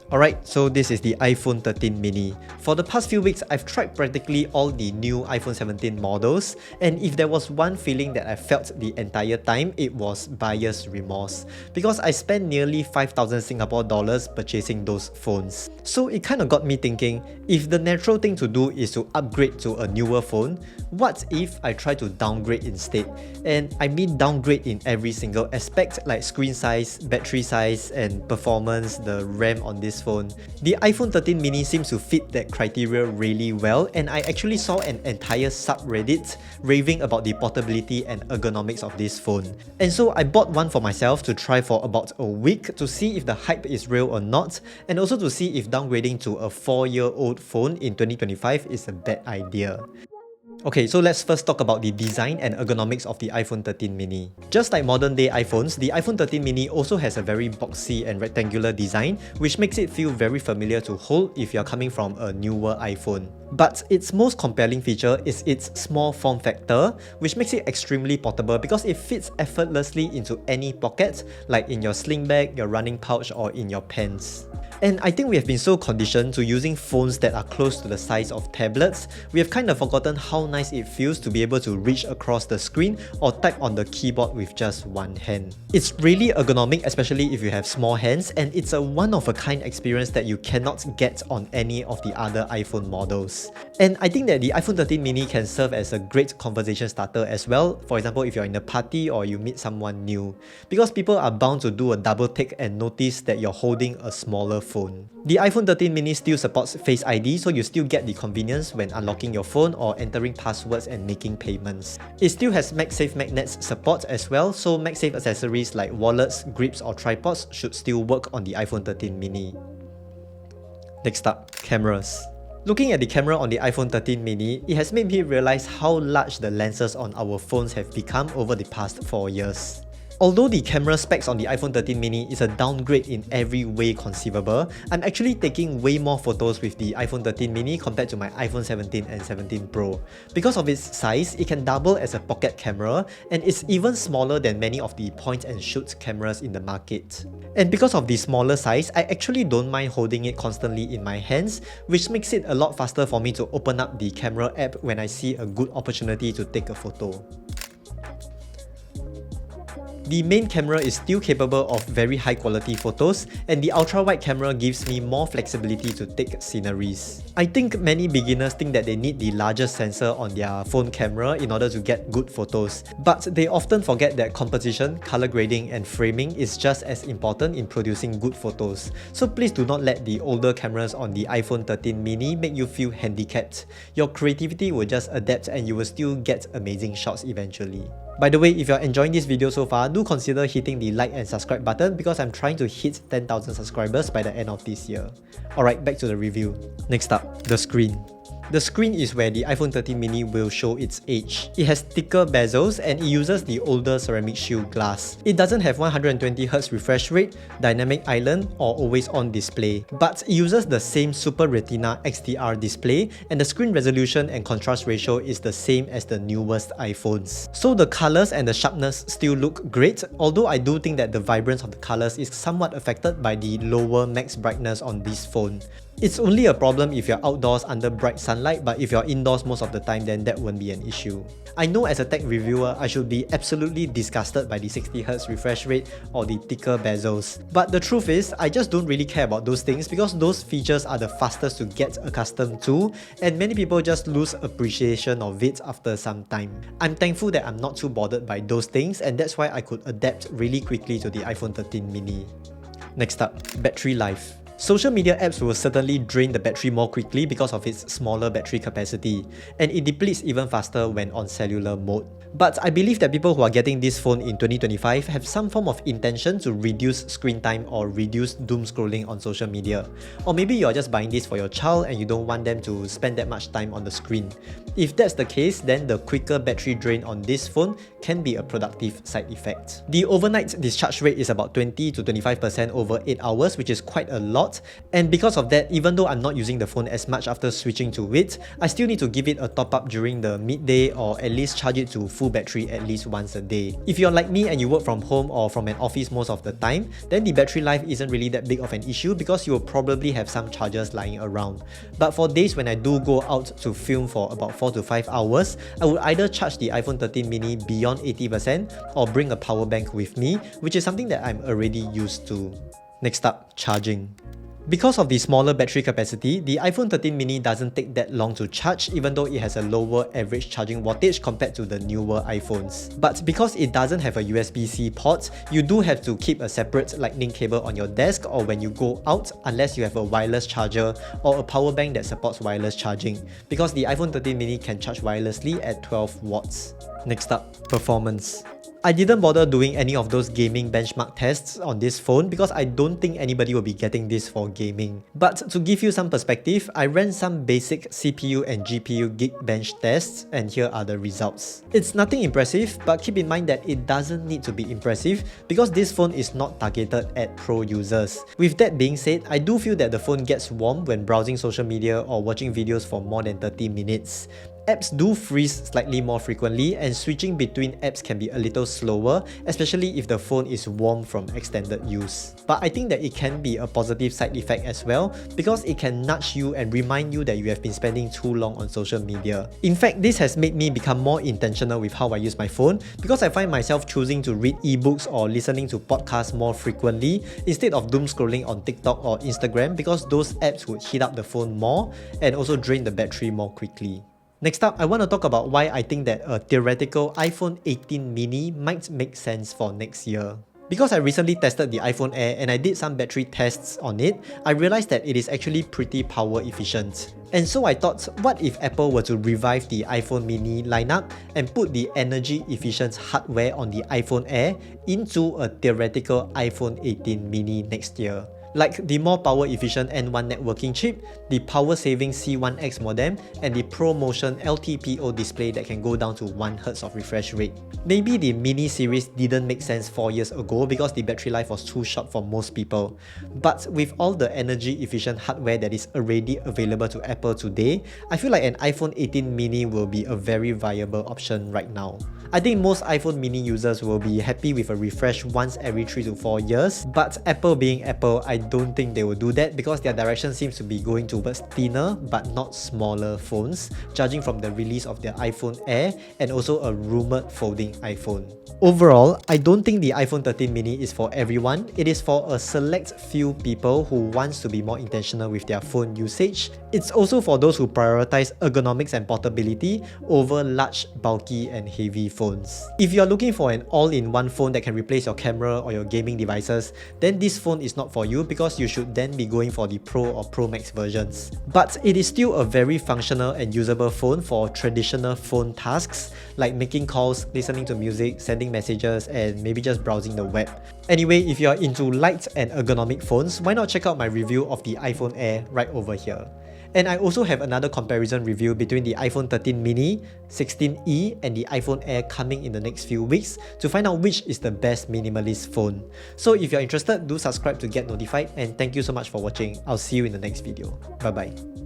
Alright, so this is the iPhone 13 mini. For the past few weeks, I've tried practically all the new iPhone 17 models, and if there was one feeling that I felt the entire time, it was buyer's remorse, because I spent nearly 5,000 Singapore dollars purchasing those phones. So it kind of got me thinking, if the natural thing to do is to upgrade to a newer phone, what if I try to downgrade instead? And I mean downgrade in every single aspect, like screen size, battery size, and performance, the RAM on this phone. The iPhone 13 mini seems to fit that criteria really well, and I actually saw an entire subreddit raving about the portability and ergonomics of this phone. And so I bought one for myself to try for about a week to see if the hype is real or not, and also to see if downgrading to a 4-year-old phone in 2025 is a bad idea. Okay, so let's first talk about the design and ergonomics of the iPhone 13 mini. Just like modern day iPhones, the iPhone 13 mini also has a very boxy and rectangular design, which makes it feel very familiar to hold if you're coming from a newer iPhone. But its most compelling feature is its small form factor, which makes it extremely portable because it fits effortlessly into any pocket, like in your sling bag, your running pouch, or in your pants. And I think we have been so conditioned to using phones that are close to the size of tablets, we have kind of forgotten how nice it feels to be able to reach across the screen or type on the keyboard with just one hand. It's really ergonomic, especially if you have small hands, and it's a one-of-a-kind experience that you cannot get on any of the other iPhone models. And I think that the iPhone 13 mini can serve as a great conversation starter as well, for example if you're in a party or you meet someone new, because people are bound to do a double take and notice that you're holding a smaller phone. The iPhone 13 mini still supports Face ID, so you still get the convenience when unlocking your phone or entering passwords and making payments. It still has MagSafe magnets support as well, so MagSafe accessories like wallets, grips or tripods should still work on the iPhone 13 mini. Next up, cameras. Looking at the camera on the iPhone 13 mini, it has made me realize how large the lenses on our phones have become over the past 4 years. Although the camera specs on the iPhone 13 mini is a downgrade in every way conceivable, I'm actually taking way more photos with the iPhone 13 mini compared to my iPhone 17 and 17 Pro. Because of its size, it can double as a pocket camera, and it's even smaller than many of the point and shoot cameras in the market. And because of the smaller size, I actually don't mind holding it constantly in my hands, which makes it a lot faster for me to open up the camera app when I see a good opportunity to take a photo. The main camera is still capable of very high quality photos, and the ultra-wide camera gives me more flexibility to take sceneries. I think many beginners think that they need the largest sensor on their phone camera in order to get good photos, but they often forget that composition, color grading and framing is just as important in producing good photos. So please do not let the older cameras on the iPhone 13 mini make you feel handicapped. Your creativity will just adapt and you will still get amazing shots eventually. By the way, if you're enjoying this video so far, do consider hitting the like and subscribe button because I'm trying to hit 10,000 subscribers by the end of this year. Alright, back to the review. Next up, the screen. The screen is where the iPhone 13 mini will show its age. It has thicker bezels and it uses the older ceramic shield glass. It doesn't have 120Hz refresh rate, dynamic island or always on display, but it uses the same Super Retina XDR display, and the screen resolution and contrast ratio is the same as the newest iPhones. So the colors and the sharpness still look great, although I do think that the vibrance of the colors is somewhat affected by the lower max brightness on this phone. It's only a problem if you're outdoors under bright sunlight, but if you're indoors most of the time, then that won't be an issue. I know as a tech reviewer, I should be absolutely disgusted by the 60Hz refresh rate or the thicker bezels. But the truth is, I just don't really care about those things because those features are the fastest to get accustomed to, and many people just lose appreciation of it after some time. I'm thankful that I'm not too bothered by those things, and that's why I could adapt really quickly to the iPhone 13 mini. Next up, battery life. Social media apps will certainly drain the battery more quickly because of its smaller battery capacity, and it depletes even faster when on cellular mode. But I believe that people who are getting this phone in 2025 have some form of intention to reduce screen time or reduce doom scrolling on social media. Or maybe you're just buying this for your child and you don't want them to spend that much time on the screen. If that's the case, then the quicker battery drain on this phone can be a productive side effect. The overnight discharge rate is about 20 to 25% over 8 hours, which is quite a lot. lot, and because of that, even though I'm not using the phone as much after switching to it, I still need to give it a top up during the midday or at least charge it to full battery at least once a day. If you're like me and you work from home or from an office most of the time, then the battery life isn't really that big of an issue because you'll probably have some chargers lying around. But for days when I do go out to film for about 4 to 5 hours, I would either charge the iPhone 13 mini beyond 80% or bring a power bank with me, which is something that I'm already used to. Next up, charging. Because of the smaller battery capacity, the iPhone 13 mini doesn't take that long to charge even though it has a lower average charging wattage compared to the newer iPhones. But because it doesn't have a USB-C port, you do have to keep a separate lightning cable on your desk or when you go out unless you have a wireless charger or a power bank that supports wireless charging, because the iPhone 13 mini can charge wirelessly at 12 watts. Next up, performance. I didn't bother doing any of those gaming benchmark tests on this phone because I don't think anybody will be getting this for gaming. But to give you some perspective, I ran some basic CPU and GPU Geekbench tests and here are the results. It's nothing impressive, but keep in mind that it doesn't need to be impressive because this phone is not targeted at pro users. With that being said, I do feel that the phone gets warm when browsing social media or watching videos for more than 30 minutes. Apps do freeze slightly more frequently and switching between apps can be a little slower, especially if the phone is warm from extended use. But I think that it can be a positive side effect as well because it can nudge you and remind you that you have been spending too long on social media. In fact, this has made me become more intentional with how I use my phone because I find myself choosing to read ebooks or listening to podcasts more frequently instead of doom scrolling on TikTok or Instagram because those apps would heat up the phone more and also drain the battery more quickly. Next up, I want to talk about why I think that a theoretical iPhone 18 mini might make sense for next year. Because I recently tested the iPhone Air and I did some battery tests on it, I realized that it is actually pretty power efficient. And so I thought, what if Apple were to revive the iPhone mini lineup and put the energy efficient hardware on the iPhone Air into a theoretical iPhone 18 mini next year? Like the more power efficient N1 networking chip, the power saving C1X modem, and the ProMotion LTPO display that can go down to 1 Hz of refresh rate. Maybe the mini series didn't make sense 4 years ago because the battery life was too short for most people. But with all the energy efficient hardware that is already available to Apple today, I feel like an iPhone 18 mini will be a very viable option right now. I think most iPhone mini users will be happy with a refresh once every 3 to 4 years, but Apple being Apple, I don't think they will do that because their direction seems to be going towards thinner but not smaller phones, judging from the release of their iPhone Air and also a rumored folding iPhone. Overall, I don't think the iPhone 13 mini is for everyone. It is for a select few people who wants to be more intentional with their phone usage. It's also for those who prioritize ergonomics and portability over large, bulky and heavy phones. If you're looking for an all-in-one phone that can replace your camera or your gaming devices, then this phone is not for you because you should then be going for the Pro or Pro Max versions. But it is still a very functional and usable phone for traditional phone tasks like making calls, listening to music, sending messages, and maybe just browsing the web. Anyway, if you're into light and ergonomic phones, why not check out my review of the iPhone Air right over here. And I also have another comparison review between the iPhone 13 mini, 16e and the iPhone Air coming in the next few weeks to find out which is the best minimalist phone. So if you're interested, do subscribe to get notified, and thank you so much for watching. I'll see you in the next video. Bye bye.